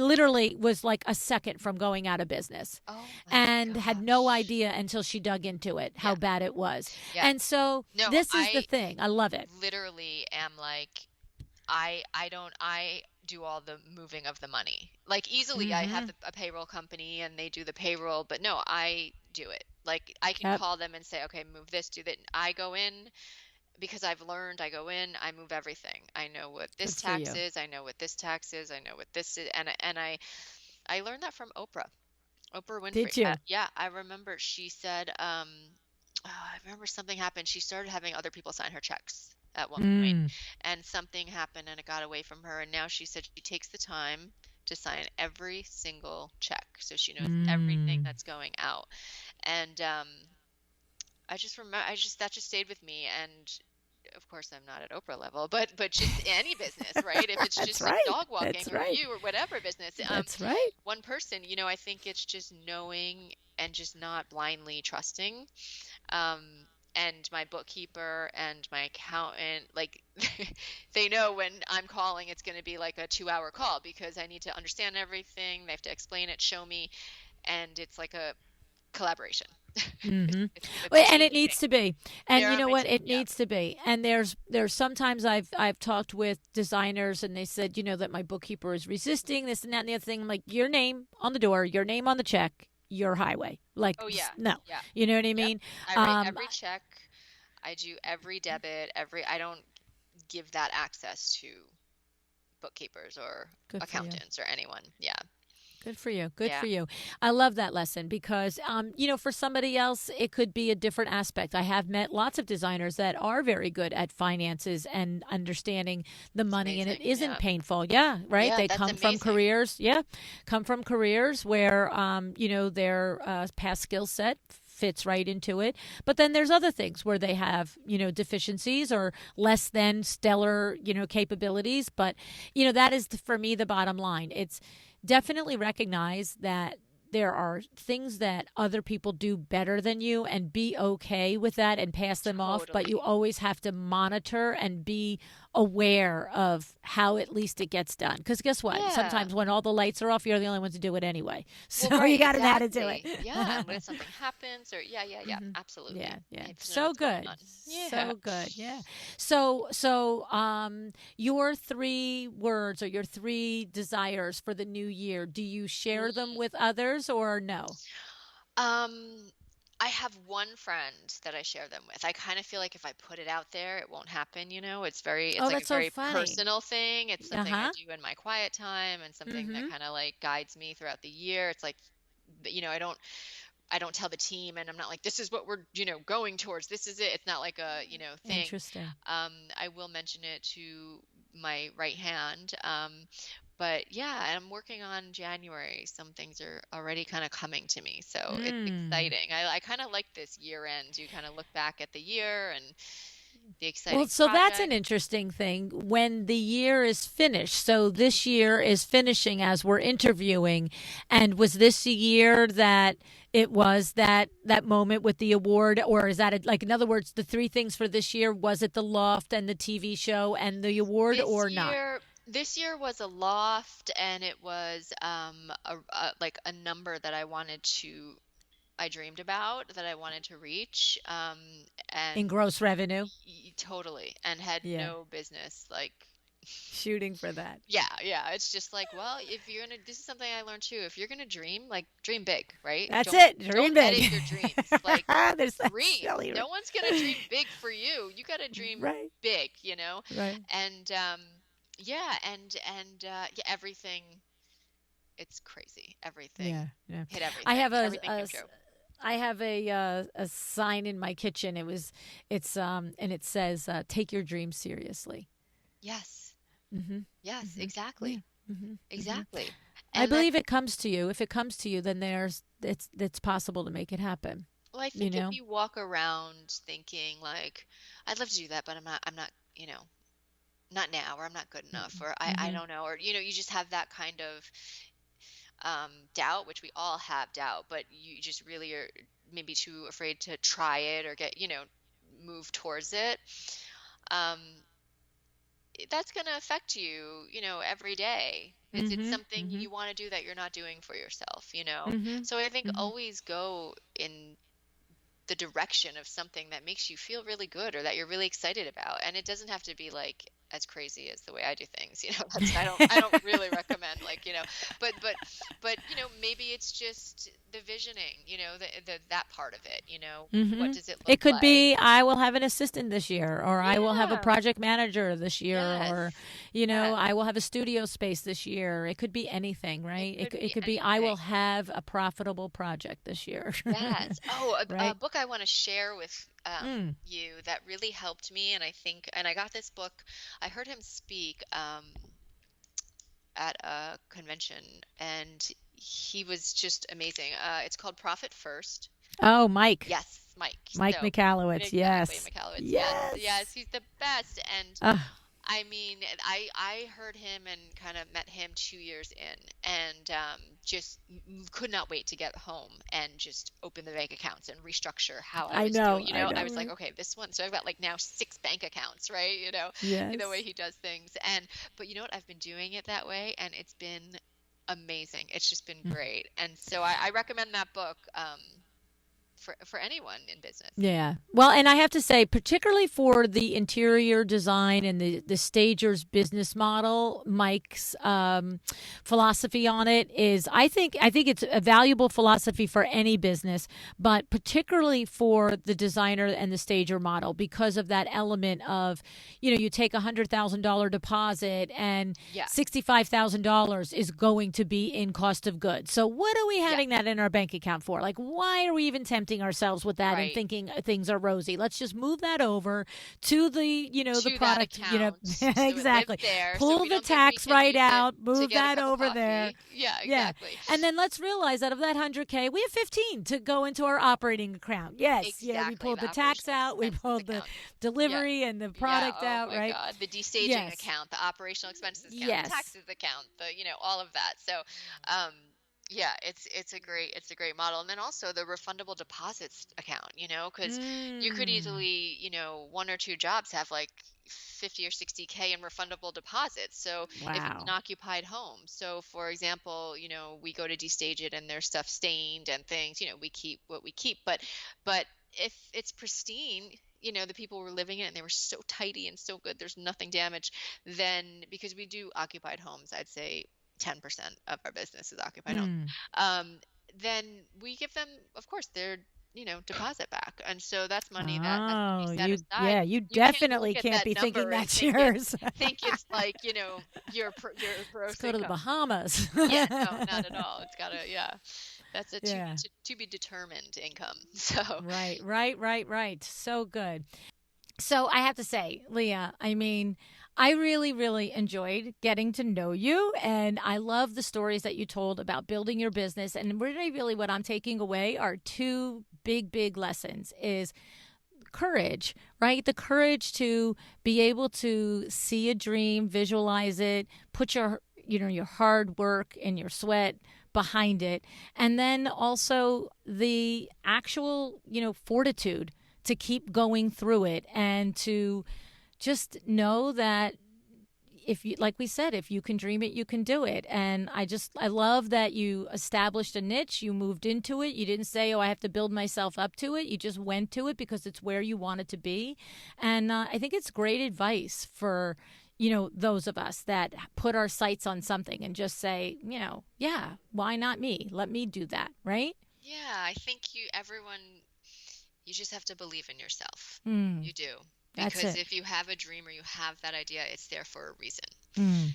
literally was like a second from going out of business, Oh my and had no gosh. idea until she dug into it how Yeah. bad it was. Yeah. And so No, this is the I thing. I love it. literally am like, I do all the moving of the money. Like easily I have Hmm. a payroll company and they do the payroll, but no, I do it. Like I can Yep. call them and say, okay, move this, do that. I go in because I've learned, I go in, I move everything. I know what Good this for tax you. is, I know what this tax is, I know what this is, and I learned that from Oprah. Oprah Winfrey. Did you? Yeah, I remember she said, I remember something happened. She started having other people sign her checks at one point, Mm. and something happened and it got away from her. And now she said she takes the time to sign every single check so she knows everything Mm. that's going out. And I just remember, that just stayed with me. And of course, I'm not at Oprah level, but just any business, right? If it's That's just like right. dog walking That's or right. you or whatever business, That's right. one person, I think it's just knowing and just not blindly trusting. Um, and my bookkeeper and my accountant, like they know when I'm calling, it's going to be like a 2-hour call because I need to understand everything. They have to explain it, show me, and it's like a collaboration. Mm-hmm. It's a Well, and team it meeting. needs to be. And They're you on know my what? team. It Yeah. needs to be. And there's sometimes I've talked with designers and they said, that my bookkeeper is resisting this and that and the other thing. I'm like, your name on the door, your name on the check, your highway. Like, Oh yeah. no. Yeah. You know what I Yep. mean? I write Um, every check. I do every debit, I don't give that access to bookkeepers or Good for you. accountants or anyone. Yeah. Good for you. Good Yeah. for you. I love that lesson because, for somebody else, it could be a different aspect. I have met lots of designers that are very good at finances and understanding the It's money, and it amazing. isn't Yeah. painful. Yeah, right. Yeah, They that's come from amazing. careers. Yeah, come from careers where, their past skill set fits right into it. But then there's other things where they have, deficiencies or less than stellar, capabilities. But, that is for me the bottom line. It's definitely recognize that there are things that other people do better than you and be okay with that and pass them off, but you Totally. always have to monitor and be aware of how at least it gets done. Because guess what? Yeah. Sometimes when all the lights are off, you're the only one to do it anyway. Well, So you right, got to know how to do it. exactly. Yeah, and when something happens or yeah, Mhm. absolutely. Yeah, yeah. I have to know So what's going good. on. Yeah. So good. Yeah. So your three words or your three desires for the new year, do you share them Mm. with others or no? Um, I have one friend that I share them with. I kind of feel like if I put it out there, it won't happen. It's Oh, like a that's so very funny. personal thing. It's something I Uh-huh. do in my quiet time and something that Mm-hmm. kind of like guides me throughout the year. It's like, I don't tell the team and I'm not like, this is what we're, going towards. This is it. It's not like a, thing. Interesting. I will mention it to my right hand. But yeah, and I'm working on January. Some things are already kind of coming to me. So it's Mm. exciting. I kind of like this year end. You kind of look back at the year and the Well, exciting so that's an project. interesting thing when the year is finished. So this year is finishing as we're interviewing. And was this a year that it was that moment with the award, or is that like, in other words, the three things for this year? Was it the loft and the TV show and the award, This or not? year, this year was a loft, and it was like a number that I dreamed about that I wanted to reach, and In gross revenue? totally, and had Yeah. no business like. Shooting for that. Yeah, yeah. It's just like, well, if you're gonna, this is something I learned too. If you're gonna dream, like dream big, right? That's Don't it. Dream don't big. edit your dreams. Like There's that dream. silly. No one's gonna dream big for you. You gotta dream Right. big, you know? Right. And yeah, and yeah, everything. It's crazy. Everything Yeah. Yeah. hit I everything. have Everything came true. I have a sign in my kitchen. And it says take your dreams seriously. Yes. Mhm. Yes, Mhm. Yeah. exactly. Mhm. Mhm. Exactly. I And that's believe it comes to you. If it comes to you, then it's possible to make it happen, well, I you think if know? you walk around thinking like, I'd love to do that, but I'm not, not now, or I'm not good enough, or I Mhm. don't know, or you just have that kind of doubt, which we all have doubt, but you just really are maybe too afraid to try it or get, move towards it. Um, that's going to affect you, every day. It's Mhm. something Mhm. you want to do that you're not doing for yourself. Mhm. So I think Mhm. always go in the direction of something that makes you feel really good or that you're really excited about. And it doesn't have to be like as crazy as the way I do things. I don't really recommend like, but maybe it's just the visioning, that part of it, what Mhm. does it look It could like? be I will have an assistant this year, or I will have a Yeah. project manager this year, or Yes. Yes. I will have a studio space this year. It could be anything, It right? could It be could be I will anything. have a profitable project this year. Yes. Oh, a Right? book I want to share with Mm. you that really helped me, and I got this book. I heard him speak at a convention, and he was just amazing. It's called Profit First. Oh, Mike. Yes, Mike. Mike So McAllowitz. exactly, Yes. McAllowitz. Yes, yes, Yes. he's the best. And Uh, I mean, I heard him and kind of met him 2 years in, and just could not wait to get home and just open the bank accounts and restructure how I I was doing. know. I And I know, was like, right? okay, this one. So I've got like now 6 bank accounts, right? The way Yes. he does things. But you know what? I've been doing it that way, and it's been amazing. It's just been great. And so I recommend that book for anyone in business. Yeah. Well, and I have to say, particularly for the interior design and the stager's business model, Mike's philosophy on it is, I think it's a valuable philosophy for any business, but particularly for the designer and the stager model because of that element of, you take $100,000 deposit and Yeah. $65,000 is going to be in cost of goods. So what are we Yeah. having that in our bank account for? Like, why are we even tempting ourselves with that and Right. thinking things are rosy? Let's just move that over to the To that product, account so it lives exactly. there so Pull we the don't think we tax can right use it out, to move get a that cup of over there. coffee. Yeah, Yeah. exactly. And then let's realize that of that 100K, we have 15 to go into our operating account. Yes. Yeah, we Exactly, pulled the the tax operational out, we expenses pulled the account. Yeah. delivery and the Yeah, product oh out, my right? God. The destaging Yes. account, the operational expenses account, the Yes. taxes account, all of that. So, um, yeah, it's a great model. And then also the refundable deposits account, because you could Mm. easily, one or two jobs have like 50 or 60K in refundable deposits. So if it's an Wow. occupied home, so for example, we go to destage it and there's stuff stained and things, we keep what we keep. But if it's pristine, the people were living in it and they were so tidy and so good, there's nothing damaged, then because we do occupied homes, I'd say 10% of our business is occupied homes. Mm. Um, then we give them, of course, their deposit back, and so that's money that has to be Oh, set aside. you You can't definitely look at can't that be thinking number and that's yours. think it's like your Let's gross go to the income. Bahamas. Yeah, no, not at all. It's gotta, yeah, that's a Yeah. to be determined income. So Right, right, right, right. So good. So I have to say, Leah, I mean, I really, really enjoyed getting to know you. And I love the stories that you told about building your business. And really what I'm taking away are two big, big lessons is courage, right? The courage to be able to see a dream, visualize it, put your hard work and your sweat behind it, and then also the actual, fortitude to keep going through it and to just know that if you, like we said, if you can dream it, you can do it. And I love that you established a niche, you moved into it, you didn't say, oh, I have to build myself up to it, you just went to it because it's where you wanted to be. And I think it's great advice for those of us that put our sights on something and just say, yeah, why not me? Let me do that, right? Yeah, I think you just have to believe in yourself. Mm, You do. that's Because it. if you have a dream or you have that idea, it's there for a reason, Mm. you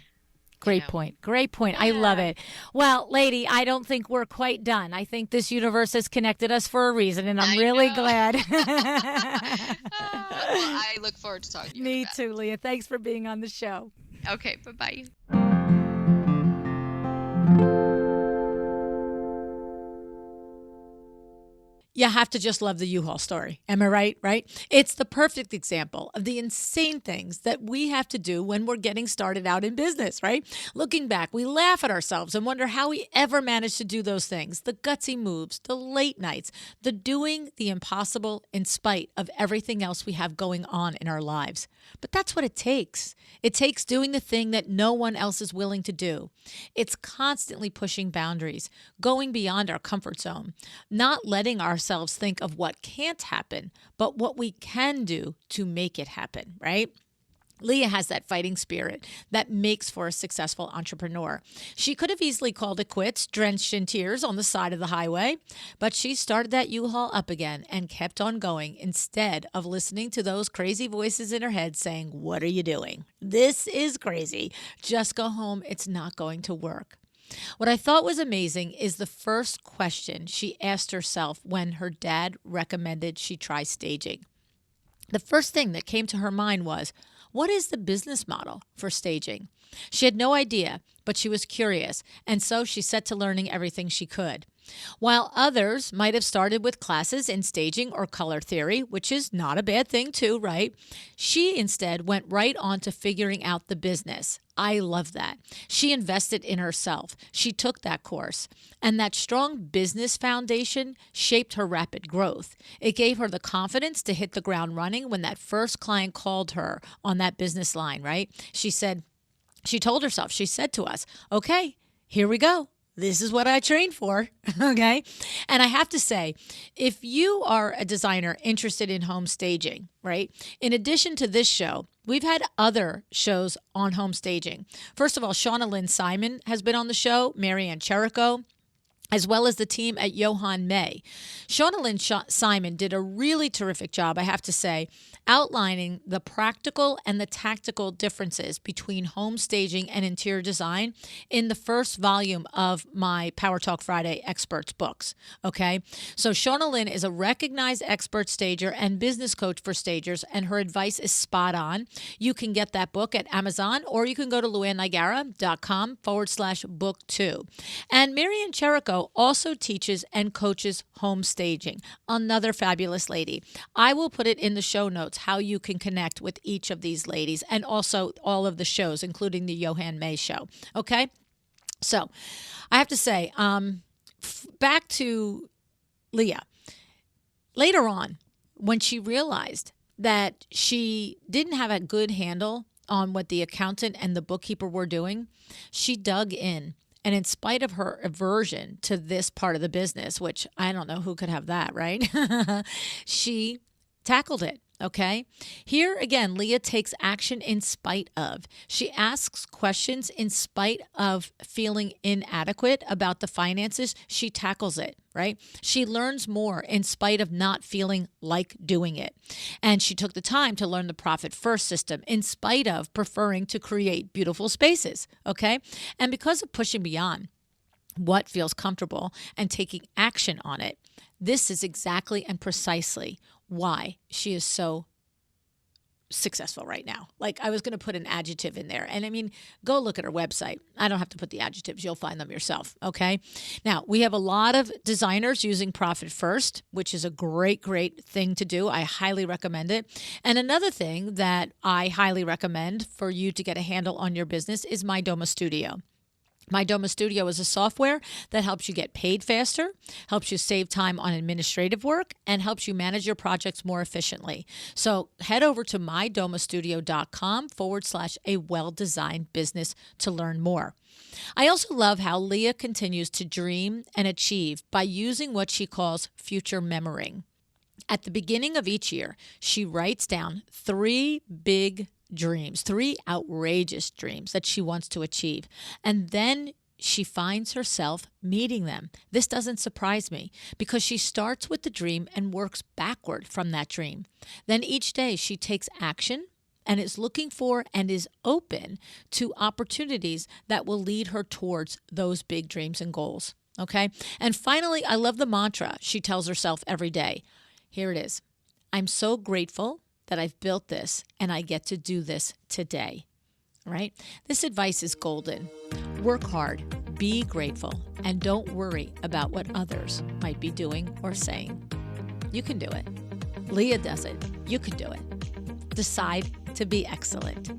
Great know? point. Great point. I love Yeah. it. Well, lady, I don't think we're quite done. I think this universe has connected us for a reason, and I'm I really know. glad. Well, I look forward to talking to you Me about too, Leah. Thanks for being on the show. it. Okay, bye-bye. You have to just love the U-Haul story. Am I right? Right? It's the perfect example of the insane things that we have to do when we're getting started out in business, right? Looking back, we laugh at ourselves and wonder how we ever managed to do those things. The gutsy moves, the late nights, the doing the impossible in spite of everything else we have going on in our lives. But that's what it takes. It takes doing the thing that no one else is willing to do. It's constantly pushing boundaries, going beyond our comfort zone, not letting ourselves think of what can't happen, but what we can do to make it happen, right? Leah has that fighting spirit that makes for a successful entrepreneur. She could have easily called it quits, drenched in tears on the side of the highway, but she started that U-Haul up again and kept on going instead of listening to those crazy voices in her head saying, "What are you doing? This is crazy. Just go home. It's not going to work." What I thought was amazing is the first question she asked herself when her dad recommended she try staging. The first thing that came to her mind was, what is the business model for staging? She had no idea, but she was curious, and so she set to learning everything she could. While others might have started with classes in staging or color theory, which is not a bad thing too, right? She instead went right on to figuring out the business. I love that. She invested in herself. She took that course. And that strong business foundation shaped her rapid growth. It gave her the confidence to hit the ground running when that first client called her on that business line, right? She told herself, she said to us, okay, here we go. This is what I trained for. Okay. And I have to say, if you are a designer interested in home staging, right? In addition to this show, we've had other shows on home staging. First of all, Shauna Lynn Simon has been on the show, Marianne Cherico, as well as the team at Johann May. Shauna Lynn Simon did a really terrific job, I have to say, outlining the practical and the tactical differences between home staging and interior design in the first volume of my Power Talk Friday Experts books. Okay, so Shauna Lynn is a recognized expert stager and business coach for stagers, and her advice is spot on. You can get that book at Amazon, or you can go to luannigara.com/book2. And Marianne Cherico also teaches and coaches home staging. Another fabulous lady. I will put it in the show notes how you can connect with each of these ladies and also all of the shows, including the Johann May show. Okay? So I have to say, back to Leah. Later on, when she realized that she didn't have a good handle on what the accountant and the bookkeeper were doing, she dug in. And in spite of her aversion to this part of the business, which I don't know who could have that, right? She tackled it. Okay. Here again, Leah takes action in spite of. She asks questions in spite of feeling inadequate about the finances. She tackles it, right? She learns more in spite of not feeling like doing it. And she took the time to learn the profit first system in spite of preferring to create beautiful spaces. Okay. And because of pushing beyond what feels comfortable and taking action on it, this is exactly and precisely why she is so successful right now. Like, I was going to put an adjective in there. And I mean, go look at her website. I don't have to put the adjectives. You'll find them yourself. Okay. Now, we have a lot of designers using Profit First, which is a great, great thing to do. I highly recommend it. And another thing that I highly recommend for you to get a handle on your business is My Doma Studio. My Doma Studio is a software that helps you get paid faster, helps you save time on administrative work, and helps you manage your projects more efficiently. So head over to mydomastudio.com/a well-designed business to learn more. I also love how Leah continues to dream and achieve by using what she calls future memoring. At the beginning of each year, she writes down 3 big dreams, 3 outrageous dreams that she wants to achieve. And then she finds herself meeting them. This doesn't surprise me because she starts with the dream and works backward from that dream. Then each day she takes action and is looking for and is open to opportunities that will lead her towards those big dreams and goals. Okay? And finally, I love the mantra she tells herself every day. Here it is. I'm so grateful that I've built this and I get to do this today. Right? This advice is golden. Work hard, be grateful, and don't worry about what others might be doing or saying. You can do it. Leia does it. You can do it. Decide to be excellent.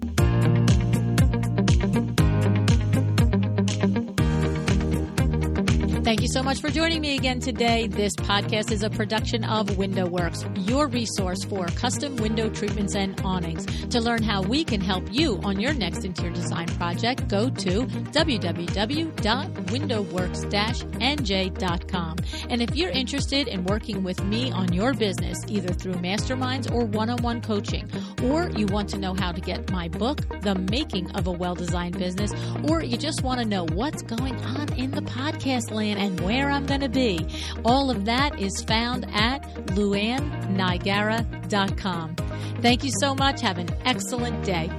Thank you so much for joining me again today. This podcast is a production of WindowWorks, your resource for custom window treatments and awnings. To learn how we can help you on your next interior design project, go to www.windowworks-nj.com. And if you're interested in working with me on your business, either through masterminds or one-on-one coaching, or you want to know how to get my book, The Making of a Well-Designed Business, or you just want to know what's going on in the podcast land and where I'm going to be, all of that is found at LuAnnNigara.com. Thank you so much. Have an excellent day.